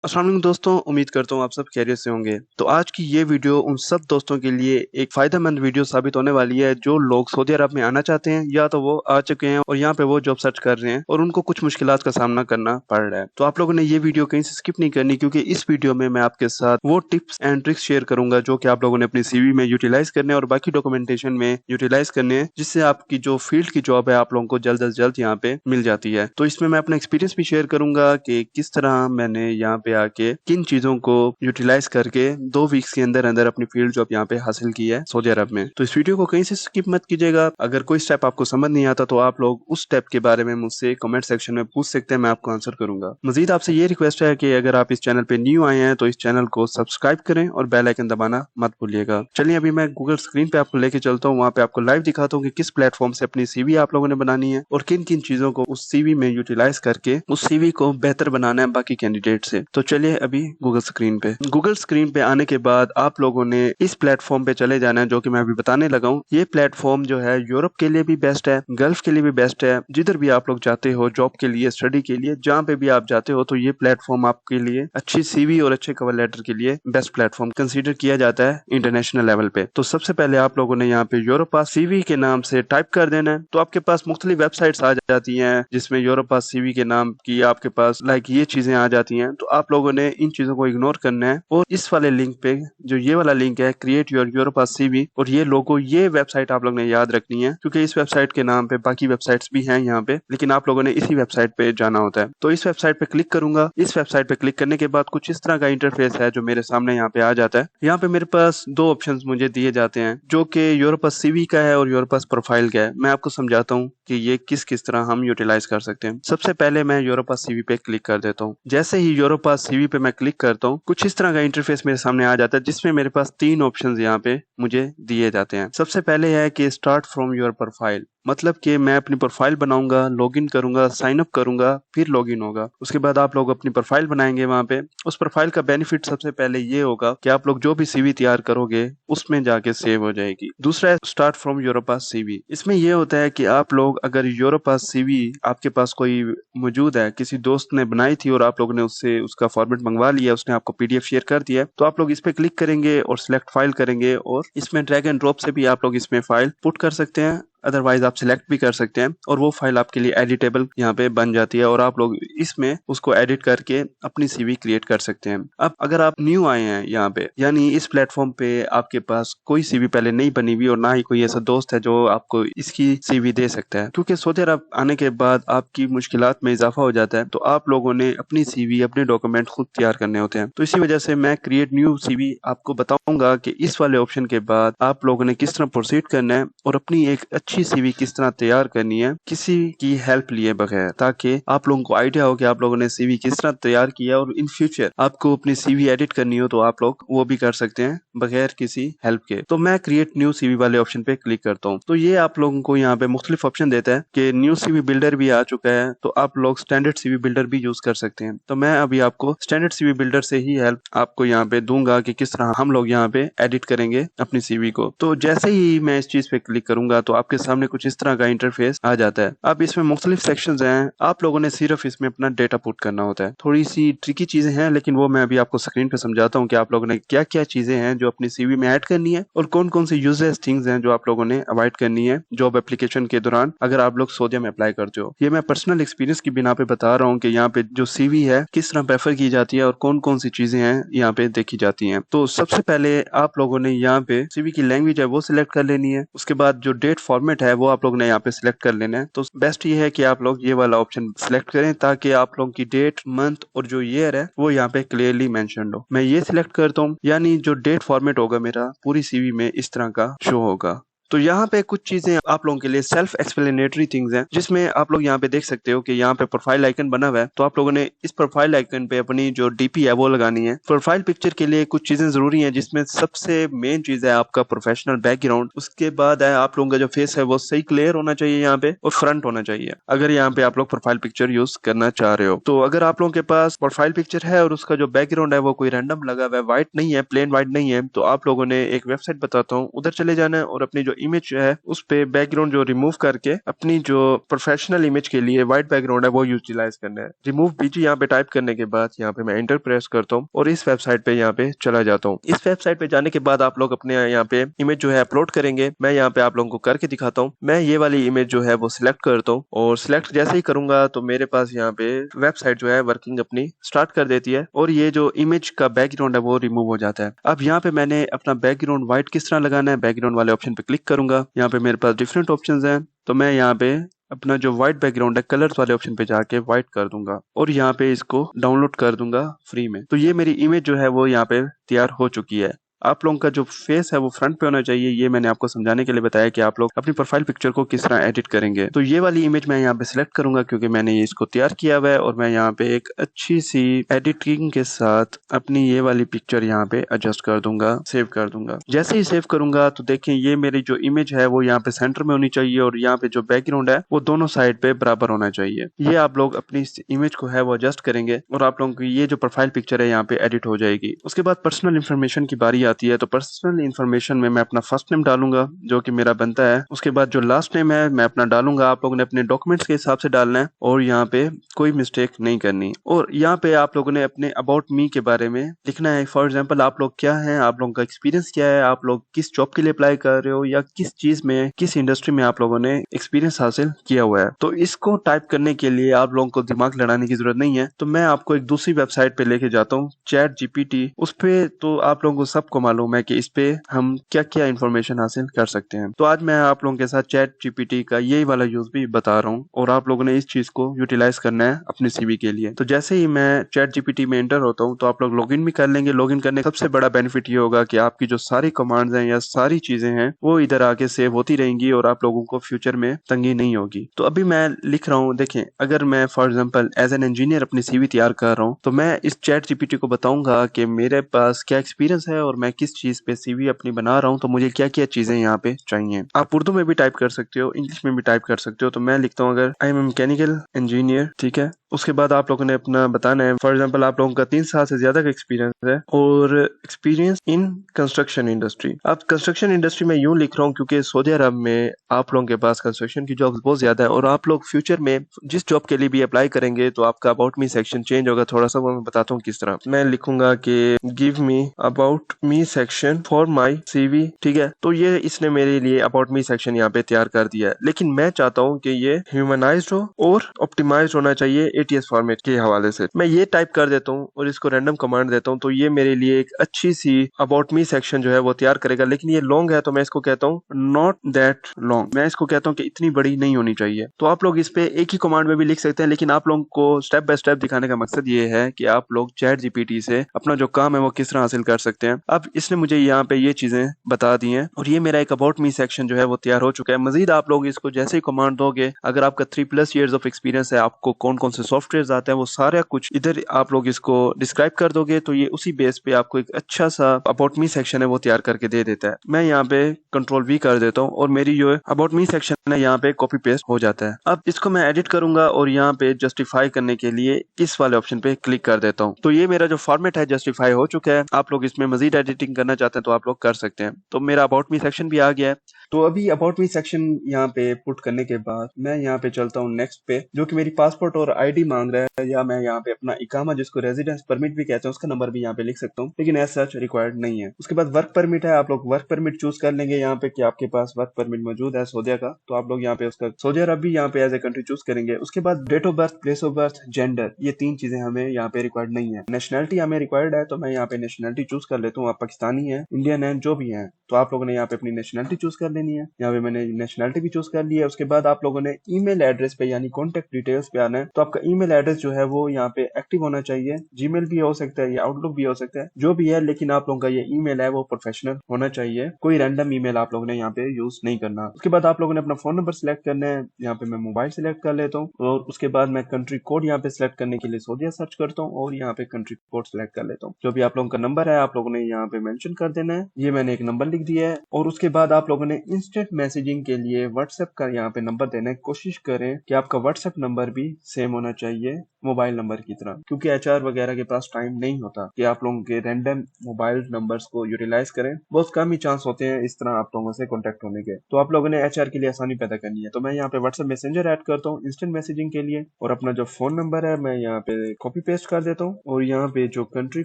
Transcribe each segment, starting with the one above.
अस्सलाम वालेकुम दोस्तों, उम्मीद करता हूँ आप सब खैरियत से होंगे। तो आज की ये वीडियो उन सब दोस्तों के लिए एक फ़ायदेमंद वीडियो साबित होने वाली है जो लोग सऊदी अरब में आना चाहते हैं या तो वो आ चुके हैं और यहाँ पे वो जॉब सर्च कर रहे हैं और उनको कुछ मुश्किलात का सामना करना पड़ रहा है। तो आप लोगों ने ये वीडियो कहीं से स्किप नहीं करनी, क्योंकि इस वीडियो में मैं आपके साथ वो टिप्स एंड ट्रिक्स शेयर करूंगा जो कि आप लोगों ने अपनी सीवी में यूटिलाइज करने और बाकी डॉक्यूमेंटेशन में यूटिलाइज करने हैं, जिससे आपकी जो फील्ड की जॉब है आप लोगों को जल्द से जल्द यहाँ पे मिल जाती है। तो इसमें मैं अपना एक्सपीरियंस भी शेयर करूंगा कि किस तरह मैंने यहाँ पे आके किन चीजों को यूटिलाइज करके 2 वीक्स के अंदर अंदर अपनी फील्ड जॉब यहाँ पे हासिल की है सऊदी अरब में। तो इस वीडियो को कहीं से स्किप मत कीजिएगा। अगर कोई स्टेप आपको समझ नहीं आता तो आप लोग उस स्टेप के बारे में मुझसे कमेंट सेक्शन में पूछ सकते हैं, मैं आपको आंसर करूंगा। मजीद आपसे ये रिक्वेस्ट है कि अगर आप इस चैनल पे न्यू आए हैं तो इस चैनल को सब्सक्राइब करें और बेल आइकन दबाना मत भूलिएगा। चलिए अभी मैं गूगल स्क्रीन पे आपको लेके चलता हूँ, वहाँ पे आपको लाइव दिखाता हूँ कि किस प्लेटफॉर्म से अपनी सीवी आप लोगों ने बनानी है और किन किन चीजों को उस सीवी में यूटिलाइज करके उस सीवी को बेहतर बनाना है बाकी कैंडिडेट से। तो चलिए अभी गूगल स्क्रीन पे आने के बाद आप लोगों ने इस प्लेटफॉर्म पे चले जाना है जो कि मैं अभी बताने लगा हूँ। ये प्लेटफॉर्म जो है यूरोप के लिए भी बेस्ट है, गल्फ के लिए भी बेस्ट है। जिधर भी आप लोग जाते हो जॉब के लिए, स्टडी के लिए, जहाँ पे भी आप जाते हो तो ये प्लेटफॉर्म आपके लिए अच्छी सीवी और अच्छे कवर लेटर के लिए बेस्ट प्लेटफॉर्म कंसीडर किया जाता है इंटरनेशनल लेवल पे। तो सबसे पहले आप लोगों ने यहाँ पे यूरोपास सीवी के नाम से टाइप कर देना है। तो आपके पास मुख्तलिफ वेबसाइट्स आ जाती हैं जिसमें यूरोपास सीवी के नाम की आपके पास ये चीजें आ जाती हैं। तो आप लोगों ने इन चीजों को इग्नोर करना है और इस वाले लिंक पे, जो ये वाला लिंक है क्रिएट योर यूरोपास सीवी, और ये लोगो, ये वेबसाइट आप लोग ने याद रखनी है, क्योंकि इस वेबसाइट के नाम पे बाकी वेबसाइट्स भी हैं यहाँ पे, लेकिन आप लोगों ने इसी वेबसाइट पे जाना होता है। तो इस वेबसाइट पे क्लिक करूंगा। इस वेबसाइट पे क्लिक करने के बाद कुछ इस तरह का इंटरफेस है जो मेरे सामने यहाँ पे आ जाता है। यहाँ पे मेरे पास दो ऑप्शंस मुझे दिए जाते हैं जो कि यूरोपास सीवी का है और यूरोपास प्रोफाइल का है। मैं आपको समझाता हूँ कि ये किस किस तरह हम यूटिलाइज कर सकते हैं। सबसे पहले मैं यूरोपास सीवी पे क्लिक कर देता हूँ। जैसे ही यूरोपास सीवी पे मैं क्लिक करता हूँ कुछ इस तरह का इंटरफेस मेरे सामने आ जाता है, जिसमें मेरे पास 3 ऑप्शंस यहाँ पे मुझे दिए जाते हैं। सबसे पहले है कि स्टार्ट फ्रॉम योर प्रोफाइल, मतलब कि मैं अपनी प्रोफाइल बनाऊंगा, लॉगिन करूंगा, साइन अप करूंगा, फिर लॉगिन होगा। उसके बाद आप लोग अपनी प्रोफाइल बनाएंगे। वहां पे उस प्रोफाइल का बेनिफिट सबसे पहले ये होगा कि आप लोग जो भी सीवी तैयार करोगे उसमें जाके सेव हो जाएगी। दूसरा है स्टार्ट फ्रॉम यूरोपास सीवी। इसमें यह होता है कि आप लोग अगर यूरोपास सीवी आपके पास कोई मौजूद है, किसी दोस्त ने बनाई थी और आप लोगों ने उससे उसका फॉर्मेट मंगवा लिया, उसने आपको पीडीएफ शेयर कर दिया, तो आप लोग इस पे क्लिक करेंगे और सिलेक्ट फाइल करेंगे और इसमें ड्रैग एंड ड्रॉप से भी आप लोग इसमें फाइल पुट कर सकते हैं। अदरवाइज आप सिलेक्ट भी कर सकते हैं और वो फाइल आपके लिए एडिटेबल यहाँ पे बन जाती है और आप लोग इसमें उसको एडिट करके अपनी सीवी क्रिएट कर सकते हैं। अब अगर आप न्यू आए हैं यहाँ पे, यानी इस प्लेटफॉर्म पे आपके पास कोई सीवी पहले नहीं बनी हुई और ना ही कोई ऐसा दोस्त है जो आपको इसकी सीवी दे सकता है, क्योंकि सऊदी अरब आने के बाद आपकी मुश्किलात में इजाफा हो जाता है, तो आप लोगों ने अपनी सीवी, अपने डॉक्यूमेंट खुद तैयार करने होते हैं। तो इसी वजह से मैं क्रिएट न्यू सीवी आपको बताऊंगा कि इस वाले ऑप्शन के बाद आप लोगों ने किस तरह प्रोसीड करना है और अपनी एक अच्छी सीवी किस तरह तैयार करनी है किसी की हेल्प लिए बगैर, ताकि आप लोगों को आइडिया हो कि आप लोगों ने सीवी किस तरह तैयार किया और इन फ्यूचर आपको अपनी सीवी एडिट करनी हो तो आप लोग वो भी कर सकते हैं बगैर किसी हेल्प के। तो मैं क्रिएट न्यू सीवी वाले ऑप्शन पे क्लिक करता हूँ। तो ये आप लोगों को यहाँ पे मुख्तलिफ ऑप्शन देता है कि न्यू सीवी बिल्डर भी आ चुका है, तो आप लोग स्टैंडर्ड सीवी बिल्डर भी यूज कर सकते हैं। तो मैं अभी आपको स्टैंडर्ड सीवी बिल्डर से ही हेल्प आपको यहाँ पे दूंगा कि किस तरह हम लोग यहाँ पे एडिट करेंगे अपनी सीवी को। तो जैसे ही मैं इस चीज पे क्लिक करूंगा तो आपके सामने कुछ इस तरह का इंटरफेस आ जाता है। अब इसमें मुख्तलिफ सेक्शंस हैं, आप लोगों ने सिर्फ इसमें अपना डेटा पुट करना होता है। थोड़ी सी ट्रिकी चीजें हैं, लेकिन वो मैं अभी आपको स्क्रीन पे समझाता हूँ कि आप लोगों ने क्या क्या चीजें हैं जो अपनी सीवी में ऐड करनी है और कौन कौन सी यूजलेस थिंग्स हैं जो आप लोगों ने अवॉइड करनी है जॉब एप्लीकेशन के दौरान अगर आप लोग सऊदी में अप्लाई करते हो। ये मैं पर्सनल एक्सपीरियंस की बिना पे बता रहा हूँ कि यहाँ पे जो सीवी है किस तरह प्रेफर की जाती है और कौन कौन सी चीजें हैं यहाँ पे देखी जाती हैं। तो सबसे पहले आप लोगों ने यहाँ पे सीवी की लैंग्वेज है वो सिलेक्ट कर लेनी है। उसके बाद जो डेट फॉर्मेट है वो आप लोग ने यहाँ पे सिलेक्ट कर लेना है। तो बेस्ट ये है कि आप लोग ये वाला ऑप्शन सिलेक्ट करें ताकि आप लोगों की डेट, मंथ और जो ईयर है वो यहाँ पे क्लियरली मेंशन्ड हो। मैं ये सिलेक्ट करता हूँ, यानी जो डेट फॉर्मेट होगा मेरा पूरी सीवी में इस तरह का शो होगा। तो यहाँ पे कुछ चीजें आप लोगों के लिए सेल्फ एक्सप्लेनेटरी थिंग्स हैं, जिसमें आप लोग यहाँ पे देख सकते हो कि यहाँ पे प्रोफाइल आइकन बना हुआ है। तो आप लोगों ने इस प्रोफाइल आइकन पे अपनी जो डीपी है वो लगानी है। प्रोफाइल पिक्चर के लिए कुछ चीजें जरूरी हैं, जिसमें सबसे मेन चीज है आपका प्रोफेशनल बैकग्राउंड। उसके बाद है आप लोगों का जो फेस है वो सही क्लियर होना चाहिए यहाँ पे और फ्रंट होना चाहिए, अगर यहाँ पे आप लोग प्रोफाइल पिक्चर यूज करना चाह रहे हो। तो अगर आप लोगों के पास प्रोफाइल पिक्चर है और उसका जो बैकग्राउंड है वो कोई रैंडम लगा हुआ है, व्हाइट नहीं है, प्लेन व्हाइट नहीं है, तो आप लोगों ने एक वेबसाइट बताता हूँ, उधर चले जाना है और अपनी जो इमेज है उस पे बैकग्राउंड जो रिमूव करके अपनी जो प्रोफेशनल इमेज के लिए व्हाइट बैकग्राउंड है वो यूटिलाइज करना है। रिमूव बीजी यहाँ पे टाइप करने के बाद यहाँ पे मैं एंटर प्रेस करता हूँ और इस वेबसाइट पे यहाँ पे चला जाता हूँ। इस वेबसाइट पे जाने के बाद आप लोग अपने यहाँ पे इमेज जो है अपलोड करेंगे। मैं यहाँ पे आप लोगों को करके दिखाता हूँ। मैं ये वाली इमेज जो है वो सिलेक्ट करता हूँ और सिलेक्ट जैसे ही करूंगा तो मेरे पास यहाँ पे वेबसाइट जो है वर्किंग अपनी स्टार्ट कर देती है और ये जो इमेज का बैकग्राउंड है वो रिमूव हो जाता है। अब यहाँ पे मैंने अपना बैकग्राउंड व्हाइट किस तरह लगाना है, बैकग्राउंड वाले ऑप्शन पे क्लिक करूंगा। यहाँ पे मेरे पास डिफरेंट ऑप्शंस हैं, तो मैं यहाँ पे अपना जो व्हाइट बैकग्राउंड है कलर्स वाले ऑप्शन पे जाके व्हाइट कर दूंगा और यहाँ पे इसको डाउनलोड कर दूंगा फ्री में। तो ये मेरी इमेज जो है वो यहाँ पे तैयार हो चुकी है। आप लोगों का जो फेस है वो फ्रंट पे होना चाहिए, ये मैंने आपको समझाने के लिए बताया कि आप लोग अपनी प्रोफाइल पिक्चर को किस तरह एडिट करेंगे। तो ये वाली इमेज मैं यहाँ पे सिलेक्ट करूंगा क्योंकि मैंने ये इसको तैयार किया हुआ है और मैं यहाँ पे एक अच्छी सी एडिटिंग के साथ अपनी ये वाली पिक्चर यहाँ पे एडजस्ट कर दूंगा, सेव कर दूंगा। जैसे ही सेव करूंगा तो देखें ये मेरी जो इमेज है वो यहाँ पे सेंटर में होनी चाहिए और यहाँ पे जो बैकग्राउंड है वो दोनों साइड पे बराबर होना चाहिए। ये आप लोग अपनी इस इमेज को है वो एडजस्ट करेंगे और आप लोगों की ये जो प्रोफाइल पिक्चर है यहाँ पे एडिट हो जाएगी। उसके बाद पर्सनल इन्फॉर्मेशन की बारी आती है, तो पर्सनल इन्फॉर्मेशन में मैं अपना फर्स्ट नेम डालूंगा जो कि मेरा बनता है। उसके बाद जो लास्ट नेम है मैं अपना डालूंगा। आप लोगों ने अपने डॉक्यूमेंट्स के हिसाब से डालना है और यहाँ पे कोई मिस्टेक नहीं करनी। और यहाँ पे आप लोगों ने अपने अबाउट मी के बारे में लिखना है। फॉर एग्जाम्पल आप लोग क्या हैं, आप लोगों का एक्सपीरियंस क्या है, आप लोग किस जॉब के लिए अप्लाई कर रहे हो या किस चीज में, किस इंडस्ट्री में आप लोगों ने एक्सपीरियंस हासिल किया हुआ है। तो इसको टाइप करने के लिए आप लोगों को दिमाग लड़ाने की जरूरत नहीं है। तो मैं आपको एक दूसरी वेबसाइट पे लेके जाता हूँ, चैट जीपीटी। उस पे तो आप लोगों को सबको मालूम है कि इस पे हम क्या क्या इंफॉर्मेशन हासिल कर सकते हैं। तो आज मैं आप लोगों के साथ चैट जीपीटी का यही वाला यूज भी बता रहा हूँ और आप लोगों ने इस चीज को यूटिलाइज करना है अपने सीवी के लिए। तो जैसे ही मैं चैट जीपीटी में एंटर होता हूँ तो आप लोग लॉगिन भी कर लेंगे। लॉगिन करने का सबसे बड़ा बेनिफिट ये होगा कि आपकी जो सारी कमांड्स हैं या सारी चीजें हैं वो इधर आके सेव होती रहेंगी और आप लोगों को फ्यूचर में तंगी नहीं होगी। तो अभी मैं लिख रहा हूँ, देखें अगर मैं for example as an engineer अपनी सीवी तैयार कर रहा हूँ तो मैं इस चैट जीपीटी को बताऊंगा कि मेरे पास क्या एक्सपीरियंस है और मैं किस चीज पे सीवी अपनी बना रहा हूँ, तो मुझे क्या क्या चीजें यहाँ पे चाहिए। आप उर्दू में भी टाइप कर सकते हो, इंग्लिश में भी टाइप कर सकते हो। तो मैं लिखता हूँ अगर आई एम मैकेनिकल इंजीनियर, ठीक है। उसके बाद आप लोगों ने अपना बताना है, फॉर एग्जाम्पल आप लोगों का 3 साल से ज्यादा का एक्सपीरियंस है और एक्सपीरियंस इन कंस्ट्रक्शन इंडस्ट्री। अब कंस्ट्रक्शन इंडस्ट्री में यूं लिख रहा हूँ क्योंकि सऊदी अरब में आप लोगों के पास कंस्ट्रक्शन की जॉब्स बहुत ज्यादा है और आप लोग फ्यूचर में जिस जॉब के लिए भी अप्लाई करेंगे तो आपका अबाउट मी सेक्शन चेंज होगा थोड़ा सा, वो मैं बताता हूँ किस तरह। मैं लिखूंगा कि give me about me section for my CV, ठीक है। तो ये इसने मेरे लिए अबाउट मी सेक्शन यहाँ पे तैयार कर दिया है, लेकिन मैं चाहता हूँ कि ये ह्यूमनाइज्ड हो और ऑप्टिमाइज्ड होना चाहिए एटीएस फॉर्मेट के हवाले से। मैं ये टाइप कर देता हूँ और इसको रैंडम कमांड देता हूँ तो ये मेरे लिए एक अच्छी सी अबाउट मी सेक्शन जो है वो तैयार करेगा। लेकिन ये लॉन्ग है तो मैं इसको कहता हूँ नॉट दैट लॉन्ग। मैं इसको कहता हूँ कि इतनी बड़ी नहीं होनी चाहिए। तो आप लोग इस पे एक ही कमांड में भी लिख सकते हैं, लेकिन आप लोगों को स्टेप बाय स्टेप दिखाने का मकसद ये है कि आप लोग चैट जीपीटी से अपना जो काम है वो किस तरह हासिल कर सकते हैं। अब इसने मुझे यहाँ पे ये चीजें बता दी हैं और ये मेरा एक अबाउट मी सेक्शन जो है वो तैयार हो चुका है। मजीद आप लोग इसको जैसे ही कमांड दोगे, अगर आपका 3+ ईयर्स ऑफ एक्सपीरियंस है, आपको कौन कौन से सॉफ्टवेयर आते हैं वो सारा कुछ इधर आप लोग इसको डिस्क्राइब कर दोगे तो ये उसी बेस पे आपको एक अच्छा सा अबाउट मी सेक्शन है वो तैयार करके दे देता है। मैं यहाँ पे कंट्रोल वी कर देता हूँ और मेरी जो अबाउट मी सेक्शन है यहाँ पे कॉपी पेस्ट हो जाता है। अब इसको मैं एडिट करूंगा और यहाँ पे जस्टिफाई करने के लिए इस वाले ऑप्शन पे क्लिक कर देता हूँ। तो ये मेरा जो फॉर्मेट है जस्टिफाई हो चुका है। आप लोग इसमें मजीद एडिटिंग करना चाहते हैं तो आप लोग कर सकते हैं। तो मेरा अबाउट मी सेक्शन भी आ गया है। तो अभी अबाउट मी सेक्शन यहाँ पे पुट करने के बाद मैं यहाँ पे चलता हूँ नेक्स्ट पे, जो कि मेरी पासपोर्ट और आईडी मांग रहा है, या मैं यहाँ पे अपना इकामा जिसको रेजिडेंस परमिट भी कहते हैं उसका नंबर भी यहाँ पे लिख सकता हूँ, लेकिन एज सच रिक्वायर्ड नहीं है। उसके बाद वर्क परमिट है, आप लोग वर्क परमिट चूज कर लेंगे यहाँ पे कि आपके पास वर्क परमिट मौजूद है सऊदीया का, तो आप लोग यहाँ पे उसका सऊदी अरब भी यहाँ पे एज ए कंट्री चूज करेंगे। उसके बाद date of birth, place of birth, gender, ये 3 चीजें हमें यहाँ पे रिक्वायर्ड नहीं है। नेशनलिटी हमें रिक्वायर्ड है तो मैं यहाँ पे नेशनलिटी चूज कर लेता हूँ। आप पाकिस्तानी है, इंडियन है, जो भी है, तो आप लोगों ने यहाँ पे अपनी नेशनलिटी चूज कर लेनी है। यहाँ पे मैंने नेशनलिटी भी चूज कर ली है। उसके बाद आप लोगों ने ईमेल एड्रेस पे यानी कॉन्टेक्ट डिटेल्स पे आना है। तो आपका ईमेल एड्रेस जो है वो यहाँ पे एक्टिव होना चाहिए। जीमेल भी हो सकता है या आउटलुक भी हो सकता है, जो भी है, लेकिन आप लोगों का ये ईमेल है वो प्रोफेशनल होना चाहिए। कोई रैंडम ईमेल आप लोगों ने यहाँ पे यूज नहीं करना। उसके बाद आप लोगों ने अपना फोन नंबर सिलेक्ट करना है। यहाँ पे मैं मोबाइल सिलेक्ट कर लेता हूँ और उसके बाद मैं कंट्री कोड यहाँ पे सिलेक्ट करने के लिए सऊदीया सर्च करता हूँ और यहाँ पे कंट्री कोड सिलेक्ट कर लेता हूँ। जो भी आप लोगों का नंबर है आप लोगों ने यहाँ पे मेंशन कर देना है। ये मैंने एक नंबर लिख दिया है और उसके बाद आप लोगों ने इंस्टेंट मैसेजिंग के लिए व्हाट्सएप का यहाँ पे नंबर देना है। कोशिश करें कि आपका व्हाट्सएप नंबर भी सेम होना चाहिए मोबाइल नंबर की तरह, क्योंकि एचआर वगैरह के पास टाइम नहीं होता कि आप लोगों के रैंडम मोबाइल नंबर्स को यूटिलाइज करें। बहुत कम ही चांस होते हैं इस तरह आप लोगों से कॉन्टेक्ट होने के। तो आप लोगों ने एचआर के लिए आसानी पैदा करनी है। तो मैं यहाँ पे व्हाट्सएप मैसेंजर ऐड करता हूँ इंस्टेंट मैसेजिंग के लिए और अपना जो फोन नंबर है मैं यहाँ पे कॉपी पेस्ट कर देता हूँ और यहाँ पे जो कंट्री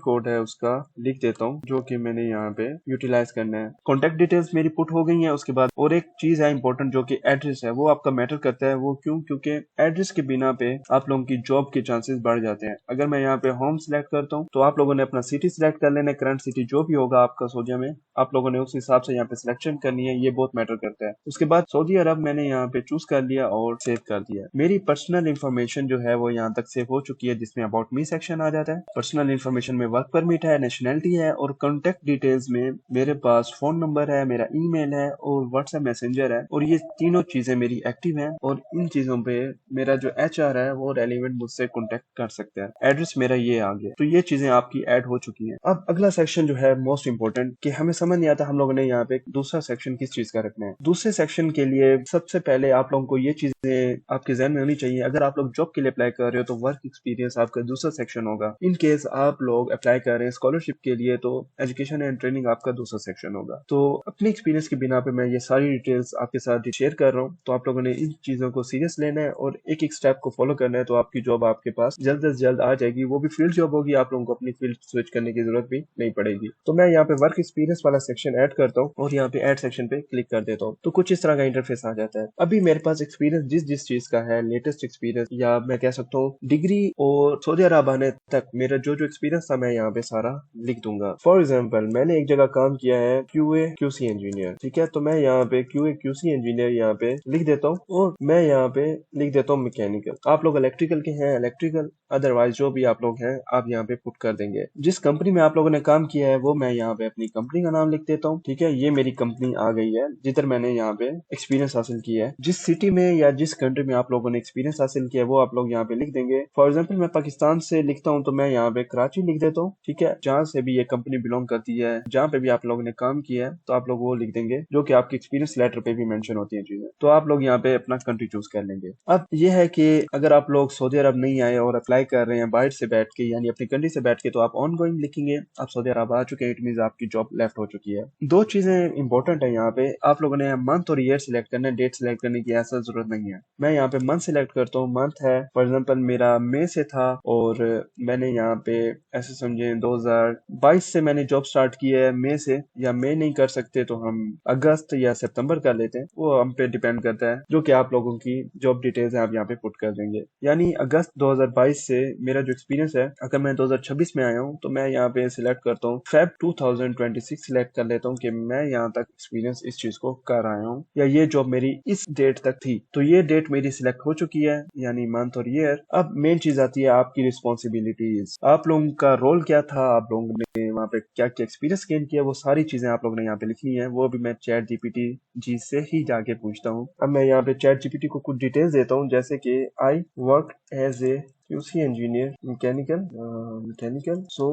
कोड है उसका लिख देता हूँ जो कि मैंने यहाँ पे यूटिलाइज करना है। कॉन्टेक्ट डिटेल्स मेरी पुट हो गई है। उसके बाद और एक चीज है इंपॉर्टेंट जो कि एड्रेस है, वो आपका मैटर करता है। वो क्यों? क्योंकि एड्रेस के बिना पे आप लोगों की जॉब के चांसेस बढ़ जाते हैं। अगर मैं यहाँ पे होम सिलेक्ट करता हूँ तो आप लोगों ने अपना सिटी सिलेक्ट कर लेना है। करंट सिटी जो भी होगा आपका सऊदीया में, आप लोगों ने उस हिसाब से यहाँ पे सिलेक्शन करनी है। ये बहुत मैटर करता है। उसके बाद सऊदी अरब मैंने यहाँ पे चूज कर लिया और सेव कर दिया। मेरी पर्सनल इन्फॉर्मेशन जो है वो यहाँ तक सेव हो चुकी है, जिसमें अबाउट मी सेक्शन आ जाता है। पर्सनल इन्फॉर्मेशन में वर्क परमिट है, नेशनैलिटी है और कॉन्टेक्ट डिटेल्स में मेरे पास फोन नंबर है, मेरा ईमेल है और व्हाट्सएप मैसेंजर है। और ये तीनों चीजें मेरी एक्टिव हैं और इन चीजों पे मेरा जो एचआर है वो रेलिवेंट मुझसे कॉन्टेक्ट कर सकते हैं। एड्रेस मेरा ये आ गया। तो ये चीजें आपकी ऐड हो चुकी हैं। अब अगला सेक्शन जो है मोस्ट इंपोर्टेंट, कि हमें समझ नहीं आता हम लोगों ने यहाँ पे दूसरा सेक्शन किस चीज का रखना है। दूसरे सेक्शन के लिए सबसे पहले आप लोगों को ये चीजें आपके जहन में होनी चाहिए। अगर आप लोग जॉब के लिए अप्लाई कर रहे हो तो वर्क एक्सपीरियंस आपका दूसरा सेक्शन होगा। इन केस आप लोग अप्लाई कर रहे हैं स्कॉलरशिप के लिए तो एजुकेशन एंड ट्रेनिंग आपका दूसरा सेक्शन होगा। तो अपने एक्सपीरियंस की बिना पे मैं ये सारी डिटेल्स आपके साथ शेयर कर रहा हूँ। तो आप लोगों ने इन चीजों को सीरियस लेना है और एक एक स्टेप को फॉलो करना है। तो आपकी जॉब आपके पास जल्द से जल्द आ जाएगी। वो भी फील्ड जॉब होगी, आप लोगों को अपनी फील्ड स्विच करने की जरूरत भी नहीं पड़ेगी। तो मैं यहाँ पे वर्क एक्सपीरियंस वाला सेक्शन ऐड करता हूँ और यहाँ पे ऐड सेक्शन पे क्लिक कर देता हूँ। तो कुछ इस तरह का इंटरफेस आ जाता है। अभी मेरे पास एक्सपीरियंस जिस जिस चीज का है, लेटेस्ट एक्सपीरियंस या मैं कह सकता हूँ डिग्री और सऊदी अरब आने तक मेरा जो जो एक्सपीरियंस था मैं यहाँ पे सारा लिख दूंगा। फॉर एग्जाम्पल मैंने एक जगह काम किया है QA QC इंजीनियर, ठीक है। तो मैं यहाँ पे QA QC इंजीनियर यहाँ पे लिख देता हूँ और मैं यहाँ पे लिख देता हूँ मैकेनिकल। आप लोग इलेक्ट्रिकल के हैं इलेक्ट्रिकल, अदरवाइज जो भी आप लोग हैं आप यहाँ पे पुट कर देंगे। जिस कंपनी में आप लोगों ने काम किया है वो मैं यहाँ पे अपनी कंपनी का नाम लिख देता हूँ, ठीक है। ये मेरी कंपनी आ गई है जिधर मैंने यहाँ पे एक्सपीरियंस हासिल किया है। जिस सिटी में या जिस कंट्री में आप लोगों ने एक्सपीरियंस हासिल किया है वो आप लोग यहाँ पे लिख देंगे। फॉर एग्जाम्पल मैं पाकिस्तान से लिखता हूँ तो मैं यहाँ पे कराची लिख देता हूँ, ठीक है। जहाँ से भी ये कंपनी बिलोंग करती है, जहाँ पे भी आप लोगों ने काम किया है तो आप लोग वो लिख देंगे, जो कि आपके एक्सपीरियंस लेटर पे भी मेंशन होती है चीजें। तो आप लोग यहाँ पे अपना कंट्री चूज कर लेंगे। अब ये है कि अगर आप लोग सऊदी अरब नहीं आए और अप्लाई कर रहे हैं बाहर से बैठ के यानी अपनी कंट्री से बैठ के, तो आप ऑन गोइंग लिखेंगे। आप सऊदी अरब आ चुके हैं, इट मींस आपकी जॉब लेफ्ट हो चुकी है। दो चीजें इंपॉर्टेंट है यहाँ पे, आप लोगों ने मंथ और ईयर सिलेक्ट करना है, डेट सिलेक्ट करने की ऐसा जरूरत नहीं है। मैं यहाँ पे मंथ सिलेक्ट करता हूँ। मंथ है फॉर एग्जाम्पल मेरा मई से था और मैंने यहाँ पे ऐसे समझे 2022 से मैंने जॉब स्टार्ट की है मई से, या मई नहीं कर सकते तो हम अगस्त या सितंबर कर लेते हैं, वो हम पे डिपेंड करता है। जो कि आप लोगों की जॉब डिटेल्स है आप यहाँ पे पुट कर देंगे। यानी अगस्त 2022 से मेरा जो एक्सपीरियंस है, अगर मैं 2026 में आया हूँ तो मैं यहाँ पे सिलेक्ट करता हूँ फेब 2026 सिलेक्ट कर लेता हूँ कि मैं यहाँ तक एक्सपीरियंस इस चीज को कर आया हूँ या ये जॉब मेरी इस डेट तक थी। तो ये डेट मेरी सिलेक्ट हो चुकी है यानी मंथ और ईयर। अब मेन चीज आती है आपकी रिस्पॉन्सिबिलिटीज। आप लोगों का रोल क्या था, आप लोगों ने वहाँ पे क्या क्या एक्सपीरियंस गेन किया, वो सारी चीजें आप लोगों ने यहाँ पे लिखनी है। वो भी मैं चैट जीपीटी जी से ही जाके पूछता हूँ। अब मैं यहाँ पे चैट जीपीटी को कुछ डिटेल्स देता हूँ, जैसे कि I work as a QC engineer mechanical so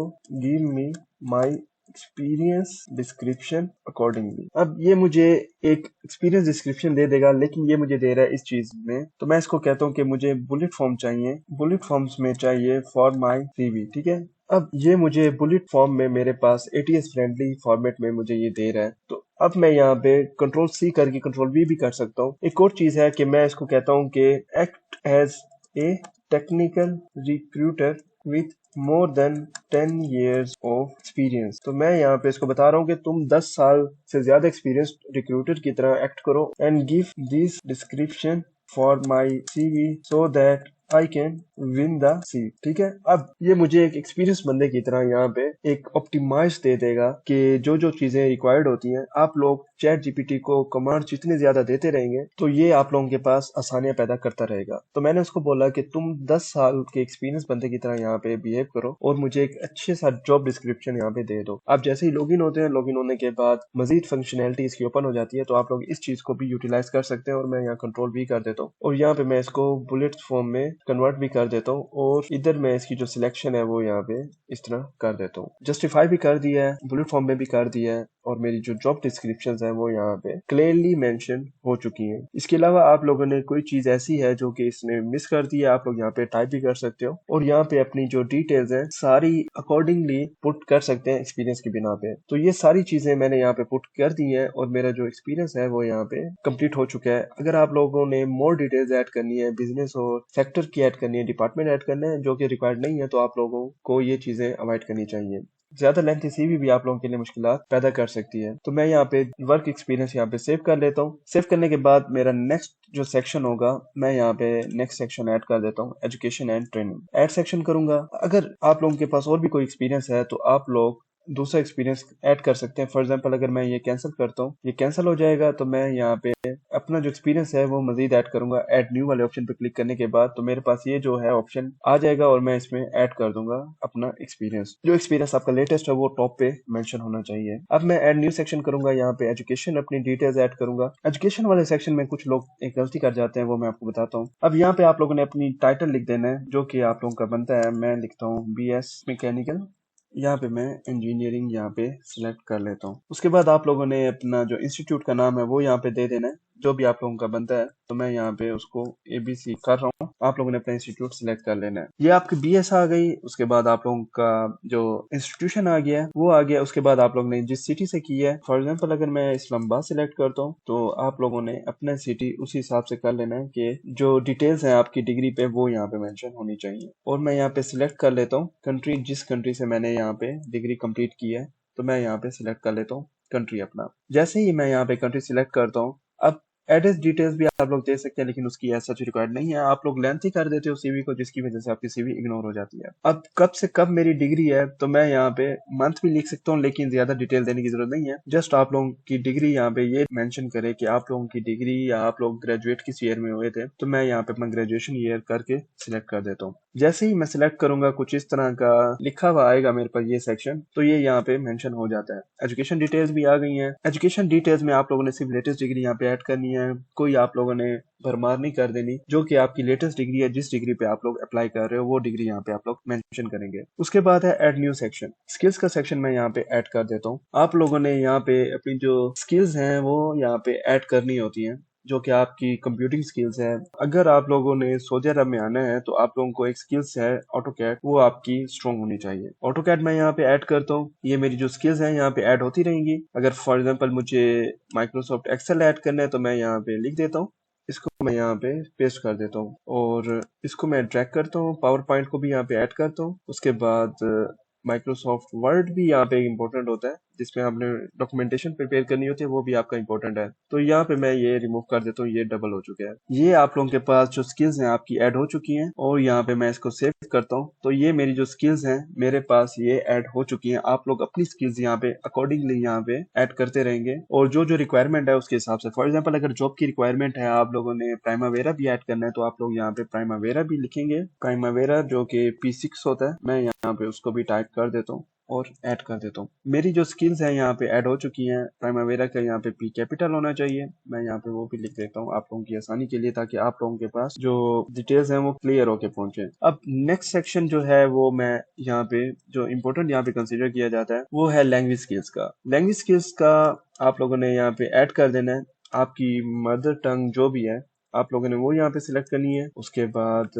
give me my experience description accordingly. अब ये मुझे एक एक्सपीरियंस डिस्क्रिप्शन दे देगा, लेकिन ये मुझे दे रहा है इस चीज में, तो मैं इसको कहता हूँ कि मुझे बुलेट फॉर्म चाहिए। बुलेट फॉर्म्स में चाहिए फॉर माई CV, ठीक है। अब ये मुझे बुलेट फॉर्म में मेरे पास ATS फ्रेंडली फॉर्मेट में मुझे ये दे रहा है। तो अब मैं यहाँ पे Ctrl+C करके Ctrl+V भी कर सकता हूँ। एक और चीज है कि मैं इसको कहता हूँ कि act as a technical recruiter with more than 10 years of experience. तो मैं यहाँ पे इसको बता रहा हूँ कि तुम 10 साल से ज्यादा एक्सपीरियंस रिक्रूटर की तरह एक्ट करो and give this description for my CV so that I can win the seat, ठीक है। अब ये मुझे एक एक्सपीरियंस बंदे की तरह यहाँ पे एक ऑप्टिमाइज दे देगा कि जो जो चीजें रिक्वायर्ड होती हैं। आप लोग चैट जीपीटी को कमांड जितने ज्यादा देते रहेंगे तो ये आप लोगों के पास आसानियां पैदा करता रहेगा। तो मैंने उसको बोला कि तुम 10 साल के एक्सपीरियंस बंदे की तरह यहाँ पे बिहेव करो और मुझे एक अच्छे सा जॉब डिस्क्रिप्शन यहाँ पे दे दो। आप जैसे ही लॉगिन होते हैं, लॉगिन होने के बाद मजीद फंक्शनैलिटी इसकी ओपन हो जाती है, तो आप लोग इस चीज को भी यूटिलाइज कर सकते हैं। और मैं यहाँ कंट्रोल भी कर देता हूँ और यहाँ पे मैं इसको बुलेट फॉर्म में कन्वर्ट भी कर देता हूँ और इधर मैं इसकी जो सिलेक्शन है वो यहाँ पे इस तरह कर देता हूँ। जस्टिफाई भी कर दिया है, बुलेट फॉर्म में भी कर दिया है और मेरी जो जॉब डिस्क्रिप्शन है वो यहाँ पे क्लियरली मेंशन हो चुकी हैं। इसके अलावा आप लोगों ने कोई चीज ऐसी है जो कि इसने मिस कर दी है, आप लोग यहाँ पे टाइप भी कर सकते हो और यहाँ पे अपनी जो डिटेल्स है सारी अकॉर्डिंगली पुट कर सकते हैं एक्सपीरियंस की बिना पे। तो ये सारी चीजें मैंने यहाँ पे पुट कर दी है और मेरा जो एक्सपीरियंस है वो यहाँ पे कंप्लीट हो चुका है। अगर आप लोगों ने मोर डिटेल्स ऐड करनी है, बिजनेस और सेक्टर की ऐड करनी है, डिपार्टमेंट ऐड करना है जो कि रिक्वायर्ड नहीं है, तो आप लोगों को ये चीजें अवॉइड करनी चाहिए। ज्यादा लेंथी सीवी भी आप लोगों के लिए मुश्किलात पैदा कर सकती है। तो मैं यहाँ पे वर्क एक्सपीरियंस यहाँ पे सेव कर लेता हूँ। सेव करने के बाद मेरा नेक्स्ट जो सेक्शन होगा, मैं यहाँ पे नेक्स्ट सेक्शन ऐड कर देता हूँ, education and training add section करूंगा। अगर आप लोगों के पास और भी कोई एक्सपीरियंस है तो आप लोग दूसरा एक्सपीरियंस ऐड कर सकते हैं। फॉर एग्जांपल अगर मैं ये कैंसिल करता हूँ, ये कैंसिल हो जाएगा, तो मैं यहाँ पे अपना जो एक्सपीरियंस है वो मजीद ऐड करूंगा। ऐड न्यू वाले ऑप्शन पे क्लिक करने के बाद तो मेरे पास ये जो है ऑप्शन आ जाएगा और मैं इसमें ऐड कर दूंगा अपना एक्सपीरियंस। जो एक्सपीरियंस आपका लेटेस्ट है वो टॉप पे मेंशन होना चाहिए। अब मैं ऐड न्यू सेक्शन करूंगा, यहाँ पे एजुकेशन अपनी डिटेल्स ऐड करूंगा। एजुकेशन वाले सेक्शन में कुछ लोग एक गलती कर जाते हैं, वो मैं आपको बताता हूँ। अब यहाँ पे आप लोगों ने अपनी टाइटल लिख देना है जो कि आप लोगों का बनता है। मैं लिखता हूँ BS मैकेनिकल, यहाँ पे मैं इंजीनियरिंग यहाँ पे सिलेक्ट कर लेता हूँ। उसके बाद आप लोगों ने अपना जो इंस्टीट्यूट का नाम है वो यहाँ पे दे देना है, जो भी आप लोगों का बनता है। तो मैं यहाँ पे उसको ABC कर रहा हूँ। आप लोगों ने अपना इंस्टीट्यूट सिलेक्ट कर लेना है। ये आपकी BS आ गई। उसके बाद आप लोगों का जो इंस्टीट्यूशन आ गया है वो आ गया। उसके बाद आप लोगों ने जिस सिटी से की है, फॉर एग्जाम्पल अगर मैं इस्लामाबाद सिलेक्ट करता हूँ तो आप लोगों ने अपना सिटी उसी हिसाब से कर लेना है कि जो डिटेल्स है आपकी डिग्री पे वो यहाँ पे मेंशन होनी चाहिए। और मैं यहाँ पे सिलेक्ट कर लेता हूँ कंट्री, जिस कंट्री से मैंने यहाँ पे डिग्री कंप्लीट की है, तो मैं यहाँ पे सिलेक्ट कर लेता हूँ कंट्री अपना। जैसे ही मैं यहाँ पे कंट्री सिलेक्ट करता हूँ, अब एड्रेस डिटेल्स भी आप लोग दे सकते हैं, लेकिन उसकी ऐसा रिक्वायर्ड नहीं है। आप लोग लेंथ ही कर देते हो सीवी को, जिसकी वजह से आपकी सीवी इग्नोर हो जाती है। अब कब से कब मेरी डिग्री है, तो मैं यहाँ पे मंथ भी लिख सकता हूँ, लेकिन ज्यादा डिटेल देने की जरूरत नहीं है। जस्ट आप लोगों की डिग्री यहाँ पे ये मेंशन करे कि आप लोगों की डिग्री या आप लोग ग्रेजुएट किस ईयर में हुए थे। तो मैं यहाँ पे अपना ग्रेजुएशन ईयर करके सिलेक्ट कर देता हूँ। जैसे ही मैं सिलेक्ट करूंगा कुछ इस तरह का लिखा हुआ आएगा मेरे पास ये सेक्शन, तो ये यहाँ पे मेंशन हो जाता है। एजुकेशन डिटेल्स भी आ गई हैं। एजुकेशन डिटेल्स में आप लोगों ने सिर्फ लेटेस्ट डिग्री यहाँ पे ऐड करनी है, कोई आप लोगों ने भरमार नहीं कर देनी। जो कि आपकी लेटेस्ट डिग्री है, जिस डिग्री पे आप लोग अप्लाई कर रहे हो वो डिग्री यहाँ पे आप लोग मेंशन करेंगे। उसके बाद है ऐड न्यू सेक्शन, स्किल्स का सेक्शन मैं यहाँ पे ऐड कर देता हूँ। आप लोगों ने यहाँ पे अपनी जो स्किल्स हैं वो यहाँ पे ऐड करनी होती हैं, जो कि आपकी कंप्यूटिंग स्किल्स है। अगर आप लोगों ने सऊदी अरब में आना है तो आप लोगों को एक स्किल्स है ऑटोकैड, वो आपकी स्ट्रॉन्ग होनी चाहिए। ऑटोकैड मैं यहाँ पे ऐड करता हूँ। ये मेरी जो स्किल्स हैं यहाँ पे ऐड होती रहेंगी। अगर फॉर एग्जांपल मुझे माइक्रोसॉफ्ट एक्सेल ऐड करना है तो मैं यहाँ पे लिख देता हूँ, इसको मैं यहाँ पे पेस्ट कर देता हूँ और इसको मैं ड्रैग करता हूँ। पावर पॉइंट को भी यहाँ पे ऐड करता हूँ। उसके बाद माइक्रोसॉफ्ट वर्ड भी यहाँ पे इम्पोर्टेंट होता है, जिसमें आपने डॉक्यूमेंटेशन प्रिपेयर करनी होती है, वो भी आपका इम्पोर्टेंट है। तो यहाँ पे मैं ये रिमूव कर देता हूँ, ये डबल हो चुका है। ये आप लोगों के पास जो स्किल्स हैं आपकी ऐड हो चुकी हैं और यहाँ पे मैं इसको सेव करता हूँ। तो ये मेरी जो स्किल्स हैं मेरे पास ये ऐड हो चुकी हैं। आप लोग अपनी स्किल्स यहाँ पे अकॉर्डिंगली यहाँ पे ऐड करते रहेंगे और जो जो रिक्वायरमेंट है उसके हिसाब से। फॉर एग्जाम्पल अगर जॉब की रिक्वायरमेंट है, आप लोगों ने प्राइमावेरा भी ऐड करना है, तो आप लोग यहाँ पे प्राइमावेरा भी लिखेंगे। प्राइमावेरा जो कि P6 होता है, मैं यहाँ पे उसको भी टाइप कर देता हूँ और ऐड कर देता हूँ। मेरी जो स्किल्स हैं यहाँ पे ऐड हो चुकी हैं। प्राइमावेरा का यहाँ पे P कैपिटल होना चाहिए, मैं यहाँ पे वो भी लिख देता हूँ आप लोगों की आसानी के लिए, ताकि आप लोगों के पास जो डिटेल्स हैं वो क्लियर होके पहुंचे। अब नेक्स्ट सेक्शन जो है वो मैं यहाँ पे जो इम्पोर्टेंट यहाँ पे कंसिडर किया जाता है वो है लैंग्वेज स्किल्स का। लैंग्वेज स्किल्स का आप लोगों ने यहाँ पे ऐड कर देना है। आपकी मदर टंग जो भी है आप लोगों ने वो यहाँ पे सिलेक्ट करनी है। उसके बाद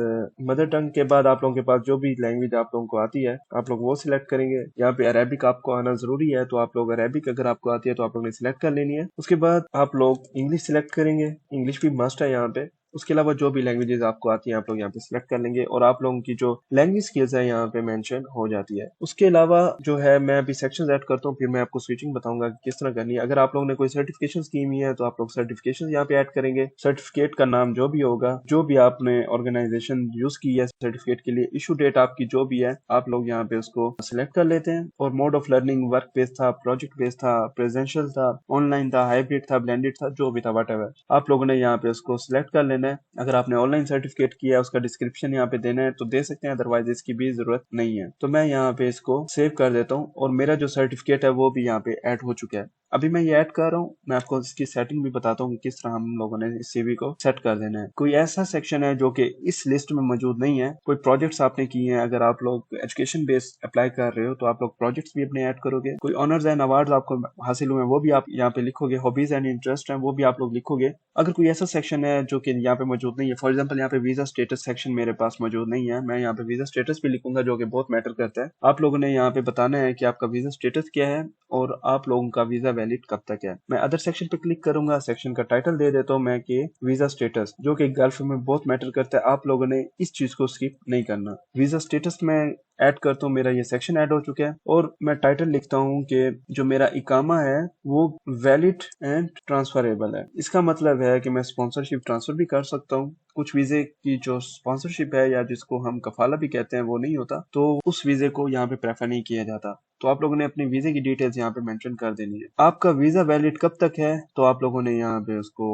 मदर टंग के बाद आप लोगों के पास जो भी लैंग्वेज आप लोगों को आती है आप लोग वो सिलेक्ट करेंगे। यहाँ पे अरेबिक आपको आना जरूरी है, तो आप लोग अरेबिक अगर आपको आती है तो आप लोग ने सिलेक्ट कर लेनी है। उसके बाद आप लोग इंग्लिश सिलेक्ट करेंगे, इंग्लिश भी मस्ट है यहाँ पे। उसके अलावा जो भी लैंग्वेजेस आपको आती हैं आप लोग यहाँ पे सिलेक्ट कर लेंगे और आप लोगों की जो लैंग्वेज स्किल्स है यहाँ पे मेंशन हो जाती है। उसके अलावा जो है मैं अभी सेक्शंस ऐड करता हूँ, फिर मैं आपको स्विचिंग बताऊंगा कि किस तरह करनी है। अगर आप लोगों ने कोई सर्टिफिकेशन की हुई है तो आप लोग सर्टिफिकेशन यहाँ पे ऐड करेंगे। सर्टिफिकेट का नाम जो भी होगा, जो भी आपने ऑर्गेनाइजेशन यूज की है सर्टिफिकेट के लिए, इशू डेट आपकी जो भी है आप लोग यहाँ पे उसको सिलेक्ट कर लेते हैं। और mode of learning work based था, प्रोजेक्ट बेस्ड था, प्रेजेंशियल था, ऑनलाइन था, हाइब्रिड था, ब्लेंडेड था, जो भी था वट आप लोगों ने यहाँ पे उसको सिलेक्ट कर लेना है। अगर आपने ऑनलाइन सर्टिफिकेट किया है उसका डिस्क्रिप्शन यहाँ पे देना है तो दे सकते हैं, अदरवाइज इसकी भी जरूरत नहीं है। तो मैं यहाँ पे इसको सेव कर देता हूँ और मेरा जो सर्टिफिकेट है वो भी यहाँ पे ऐड हो चुका है। अभी मैं ये ऐड कर रहा हूँ, मैं आपको इसकी सेटिंग भी बताता हूँ कि किस तरह हम लोगों ने इस सीवी को सेट कर देना है। कोई ऐसा सेक्शन है जो कि इस लिस्ट में मौजूद नहीं है, कोई प्रोजेक्ट्स आपने किए हैं, अगर आप लोग एजुकेशन बेस्ड अप्लाई कर रहे हो तो आप लोग प्रोजेक्ट्स भी अपने ऐड करोगे, कोई ऑनर्स एंड अवार्ड्स आपको हासिल हुए वो भी आप यहाँ पे लिखोगे, हॉबीज एंड इंटरेस्ट है वो भी आप लोग लिखोगे। अगर कोई ऐसा सेक्शन है जो कि यहाँ पे मौजूद नहीं है, फॉर एग्जांपल यहाँ पे वीजा स्टेटस सेक्शन मेरे पास मौजूद नहीं है, मैं यहाँ पे वीजा स्टेटस भी लिखूंगा जो कि बहुत मैटर करता है। आप लोगों ने यहाँ पे बताना है कि आपका वीजा स्टेटस क्या है और आप लोगों का वीजा वैलिड कब तक है। मैं अदर सेक्शन पे क्लिक करूंगा, सेक्शन का टाइटल दे देता हूँ मैं कि वीजा स्टेटस, जो कि गल्फ में बहुत मैटर करता है। आप लोगों ने इस चीज को स्किप नहीं करना। वीजा स्टेटस में ऐड करता हूँ, मेरा ये सेक्शन ऐड हो चुका है और मैं टाइटल लिखता हूँ कि जो मेरा इकामा है वो वैलिड एंड ट्रांसफरेबल है। इसका मतलब है कि मैं स्पॉन्सरशिप ट्रांसफर भी कर सकता हूँ। कुछ वीजे की जो स्पॉन्सरशिप है या जिसको हम कफाला भी कहते हैं वो नहीं होता, तो उस वीजे को यहाँ पे प्रेफर नहीं किया जाता। तो आप लोगों ने अपनी वीजे की डिटेल्स यहाँ पे मेंशन कर देनी है। आपका वीजा वैलिड कब तक है तो आप लोगों ने यहाँ पे उसको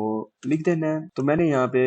लिख देना है। तो मैंने यहाँ पे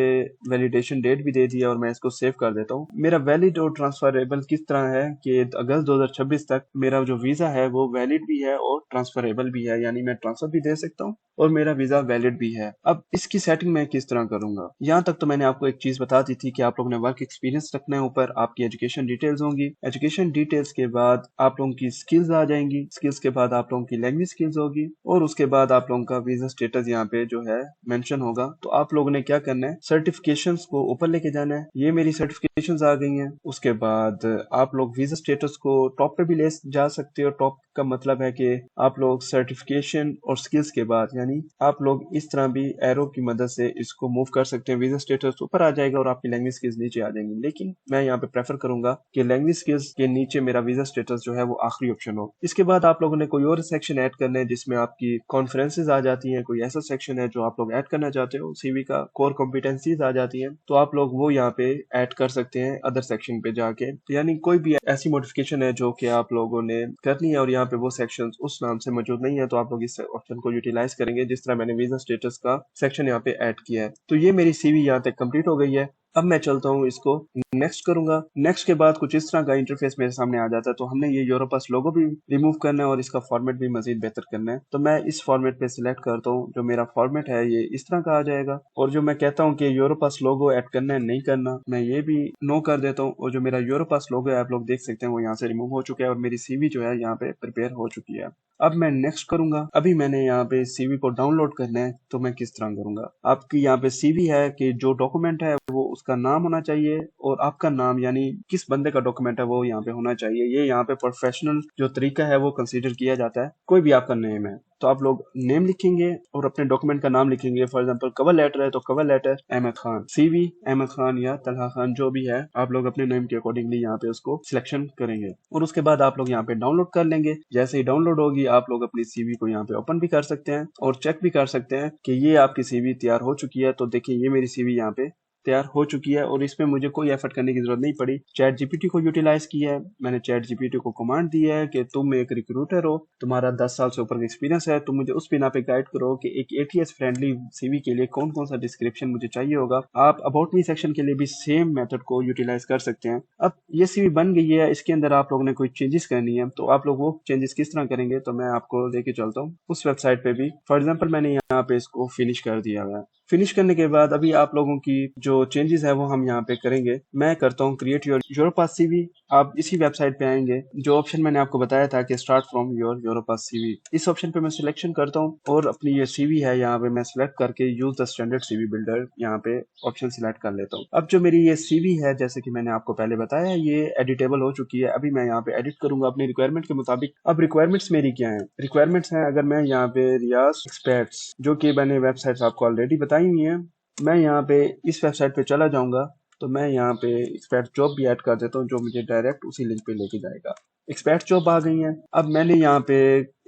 वैलिडेशन डेट भी दे दिया और मैं इसको सेव कर देता हूँ। मेरा वैलिड और ट्रांसफरेबल किस तरह है कि अगस्त 2026 तक मेरा जो वीजा है वो वैलिड भी है और ट्रांसफरेबल भी है, यानी मैं ट्रांसफर भी दे सकता हूँ और मेरा वीजा वैलिड भी है। अब इसकी सेटिंग मैं किस तरह करूंगा, यहाँ तक तो मैंने आपको एक चीज बता दी थी कि आप लोगों ने वर्क एक्सपीरियंस रखना है, ऊपर आपकी एजुकेशन डिटेल्स होंगी, एजुकेशन डिटेल्स के बाद आप लोगों की स्किल्स आ जाएंगी, स्किल्स के बाद आप लोगों की लैंग्वेज स्किल्स होगी और उसके बाद आप लोगों का वीजा स्टेटस यहाँ पे जो है मेंशन होगा। तो आप लोगों ने क्या करना है, सर्टिफिकेशंस को ऊपर लेके जाना है। ये मेरी सर्टिफिकेशंस आ गई हैं। उसके बाद आप लोग वीजा स्टेटस को टॉप पे भी ले जा सकते हो। टॉप का मतलब है कि आप लोग सर्टिफिकेशन और स्किल्स के बाद, यानी आप लोग इस तरह भी एरो की मदद से इसको मूव कर सकते हैं। वीजा स्टेटस ऊपर आ जाएगा और आपकी लैंग्वेज स्किल्स नीचे आ जाएंगी, लेकिन मैं यहाँ पे प्रेफर करूंगा कि लैंग्वेज स्किल्स के नीचे मेरा वीजा स्टेटस जो है वो आखिरी ऑप्शन हो। इसके बाद आप लोगों ने कोई और सेक्शन ऐड करना है जिसमें आपकी कॉन्फ्रेंसेज आ जाती हैं, कोई ऐसा सेक्शन है जो आप लोग ऐड करना चाहते हो, सीवी का कोर कॉम्पिटेंसीज आ जाती हैं, तो आप लोग वो यहाँ पे ऐड कर सकते हैं अदर सेक्शन पे जाके। तो यानी कोई भी ऐसी मॉडिफिकेशन है जो कि आप लोगों ने करनी है और यहाँ पे वो सेक्शन उस नाम से मौजूद नहीं है, तो आप लोग इस ऑप्शन को यूटिलाइज करेंगे जिस तरह मैंने वीजा स्टेटस का सेक्शन यहाँ पे ऐड किया है। तो ये मेरी सीवी यहाँ तक कंप्लीट हो गई है। अब मैं चलता हूँ इसको नेक्स्ट करूंगा। नेक्स्ट के बाद कुछ इस तरह का इंटरफेस मेरे सामने आ जाता है। तो हमने ये यूरोपास लोगो भी रिमूव करना है और इसका फॉर्मेट भी मजीद बेहतर करना है। तो मैं इस फॉर्मेट पे सिलेक्ट करता हूँ, जो मेरा फॉर्मेट है ये इस तरह का आ जाएगा। और जो मैं कहता हूँ कि यूरोपास लोगो ऐड करना है नहीं करना, मैं ये भी नो कर देता हूँ। और जो मेरा यूरोपास लोगो है आप लोग देख सकते हैं वो यहाँ से रिमूव हो चुका है और मेरी सीवी जो है यहाँ पे प्रिपेयर हो चुकी है। अब मैं नेक्स्ट करूंगा। अभी मैंने यहाँ पे सीवी को डाउनलोड करना है, तो मैं किस तरह करूंगा। आपकी यहाँ पे सीवी है कि जो डॉक्यूमेंट है वो उसका नाम होना चाहिए और आपका नाम, यानी किस बंदे का डॉक्यूमेंट है वो यहाँ पे होना चाहिए। ये यहाँ पे प्रोफेशनल जो तरीका है वो कंसीडर किया जाता है। कोई भी आपका नेम है तो आप लोग नेम लिखेंगे और अपने डॉक्यूमेंट का नाम लिखेंगे। फॉर एग्जांपल कवर लेटर है तो cover letter Ahmad Khan, CV Ahmad Khan या तलहा खान, जो भी है आप लोग अपने नेम के अकॉर्डिंगली यहाँ पे उसको सिलेक्शन करेंगे और उसके बाद आप लोग यहाँ पे डाउनलोड कर लेंगे। जैसे ही डाउनलोड होगी आप लोग अपनी सीवी को यहाँ पे ओपन भी कर सकते हैं और चेक भी कर सकते हैं कि ये आपकी सीवी तैयार हो चुकी है। तो देखिए ये मेरी सीवी यहाँ पे तैयार हो चुकी है और इसमें मुझे कोई एफर्ट करने की जरूरत नहीं पड़ी। चैट जीपीटी को यूटिलाइज किया है मैंने। चैट जीपीटी को कमांड दिया है कि तुम एक रिक्रूटर हो, तुम्हारा 10 साल से ऊपर का एक्सपीरियंस है, तुम मुझे उस बिना पे गाइड करो कि एक एटीएस फ्रेंडली सीवी के लिए कौन कौन सा डिस्क्रिप्शन मुझे चाहिए होगा। आप अबाउट मी सेक्शन के लिए भी सेम मेथड को यूटिलाइज कर सकते हैं। अब ये सीवी बन गई है, इसके अंदर आप लोगों ने कोई चेंजेस करनी है तो आप लोग वो चेंजेस किस तरह करेंगे तो मैं आपको लेके चलता हूँ उस वेबसाइट पे भी। फॉर एग्जाम्पल मैंने यहाँ पे इसको फिनिश कर दिया हुआ है। फिनिश करने के बाद अभी आप लोगों की जो चेंजेस है वो हम यहाँ पे करेंगे। मैं करता हूँ क्रिएट योर यूरोपास सीवी। आप इसी वेबसाइट पे आएंगे, जो ऑप्शन मैंने आपको बताया था कि start from your Europass CV, इस ऑप्शन पे मैं सिलेक्शन करता हूँ और अपनी ये सीवी है यहाँ पे मैं सिलेक्ट करके use the standard CV builder यहाँ पे ऑप्शन सिलेक्ट कर लेता हूँ। अब जो मेरी ये सीवी है जैसे कि मैंने आपको पहले बताया ये एडिटेबल हो चुकी है। अभी मैं यहाँ पे एडिट करूंगा अपनी रिक्वायरमेंट के मुताबिक। अब रिक्वायरमेंट्स मेरी क्या है, रिक्वायरमेंट्स हैं अगर मैं यहाँ पे रियाज एक्सपर्ट्स, जो कि मैंने वेबसाइट्स आपको ऑलरेडी बताई हुई है, मैं यहाँ पे इस वेबसाइट पे चला जाऊंगा तो मैं यहाँ पे एक्सपर्ट जॉब भी ऐड कर देता हूँ जो मुझे डायरेक्ट उसी लिंक पे लेके जाएगा। एक्सपर्ट जॉब आ गई है। अब मैंने यहाँ पे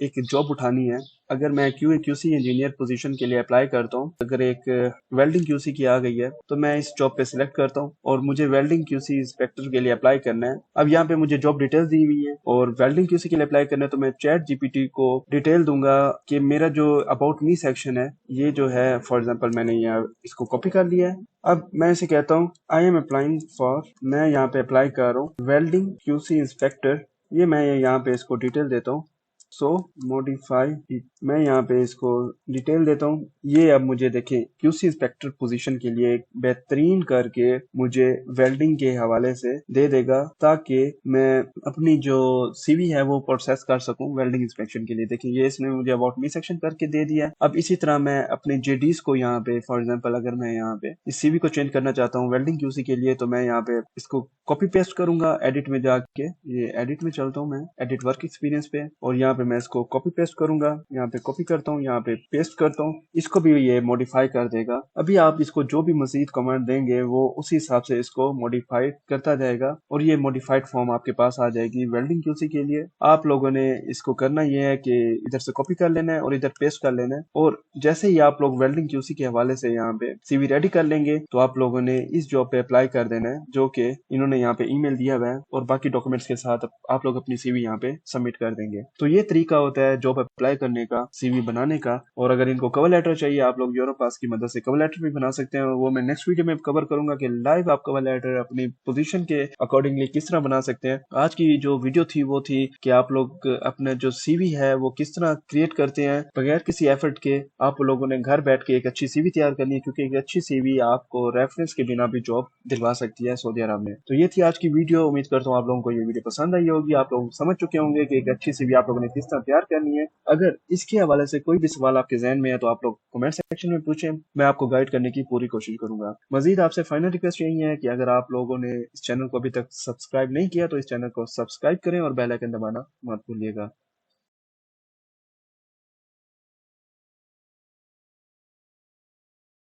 एक जॉब उठानी है। अगर मैं क्यूए क्यूसी इंजीनियर पोजीशन के लिए अप्लाई करता हूँ, अगर एक वेल्डिंग क्यूसी की आ गई है तो मैं इस जॉब पे सिलेक्ट करता हूँ और मुझे वेल्डिंग क्यूसी इंस्पेक्टर के लिए अप्लाई करना है। अब यहाँ पे मुझे जॉब डिटेल्स दी हुई है और वेल्डिंग क्यूसी के लिए अप्लाई करना है तो मैं चैट जीपीटी को डिटेल दूंगा कि मेरा जो अबाउट मी सेक्शन है ये जो है, फॉर एग्जाम्पल मैंने यहाँ इसको कॉपी कर लिया है। अब मैं इसे कहता हूँ आई एम अप्लाइंग फॉर, मैं यहाँ पे अप्लाई कर रहा हूँ वेल्डिंग क्यूसी इंस्पेक्टर। ये मैं यहाँ पे इसको डिटेल देता हूँ सो मॉडिफाई मैं यहाँ पे इसको डिटेल देता हूँ। ये अब मुझे देखिए क्यूसी इंस्पेक्टर पोजीशन के लिए एक बेहतरीन करके मुझे वेल्डिंग के हवाले से दे देगा, ताकि मैं अपनी जो सीवी है वो प्रोसेस कर सकूं वेल्डिंग इंस्पेक्शन के लिए। देखिए ये इसने मुझे अबाउट मी सेक्शन करके दे दिया है। अब इसी तरह मैं अपने जेडीज को यहाँ पे फॉर एग्जांपल अगर मैं यहाँ पे इस सीवी को चेंज करना चाहता हूँ वेल्डिंग क्यूसी के लिए, तो मैं यहाँ पे इसको कॉपी पेस्ट करूंगा एडिट में जाके। ये एडिट में चलता हूँ मैं, एडिट वर्क एक्सपीरियंस पे, और यहाँ पे मैं इसको कॉपी पेस्ट करूंगा। यहाँ पे कॉपी करता हूँ, यहाँ पे पेस्ट करता हूँ, इसको भी ये मॉडिफाई कर देगा। अभी आप इसको जो भी मजीद कमांड देंगे वो उसी हिसाब से इसको मॉडिफाइड करता जाएगा और ये मॉडिफाइड फॉर्म आपके पास आ जाएगी वेल्डिंग क्यूसी के लिए। आप लोगों ने इसको करना ये है कि इधर से कॉपी कर लेना है और इधर पेस्ट कर लेना है, और जैसे ही आप लोग वेल्डिंग क्यूसी के हवाले से यहाँ पे सीवी रेडी कर लेंगे तो आप लोगों ने इस जॉब पे अप्लाई कर देना है, जो कि इन्होंने यहाँ पे ईमेल दिया हुआ है, और बाकी डॉक्यूमेंट्स के साथ आप लोग अपनी सीवी यहाँ पे सबमिट कर देंगे। तो ये तरीका होता है जॉब अप्लाई करने का, सीवी बनाने का। और अगर इनको कवर लेटर चाहिए, आप लोग यूरोपास की मदद से कवर लेटर भी बना सकते हैं, वो मैं नेक्स्ट वीडियो में कवर करूंगा कि लाइव आप कवर लेटर अपनी पोजीशन के अकॉर्डिंगली किस तरह बना सकते हैं। आज की जो वीडियो थी वो थी कि आप लोग अपने जो सीवी है वो किस तरह क्रिएट करते हैं बगैर किसी एफर्ट के। आप लोगों ने घर बैठ के एक अच्छी सीवी तैयार करनी है, क्योंकि एक अच्छी सीवी आपको रेफरेंस के बिना भी जॉब दिलवा सकती है सऊदी अरब में। तो ये थी आज की वीडियो। उम्मीद करता हूँ आप लोगों को ये वीडियो पसंद आई होगी, आप लोग समझ चुके होंगे कि एक अच्छी सीवी आप लोगों ने किस तरह तैयार करनी है। अगर इसके हवाले से कोई भी सवाल आपके जहन में है तो आप लोग कमेंट सेक्शन में पूछें, मैं आपको गाइड करने की पूरी कोशिश करूंगा। मजीद आपसे फाइनल रिक्वेस्ट यही है कि अगर आप लोगों ने इस चैनल को अभी तक सब्सक्राइब नहीं किया तो इस चैनल को सब्सक्राइब करें और बेल आइकन दबाना मत भूलिएगा।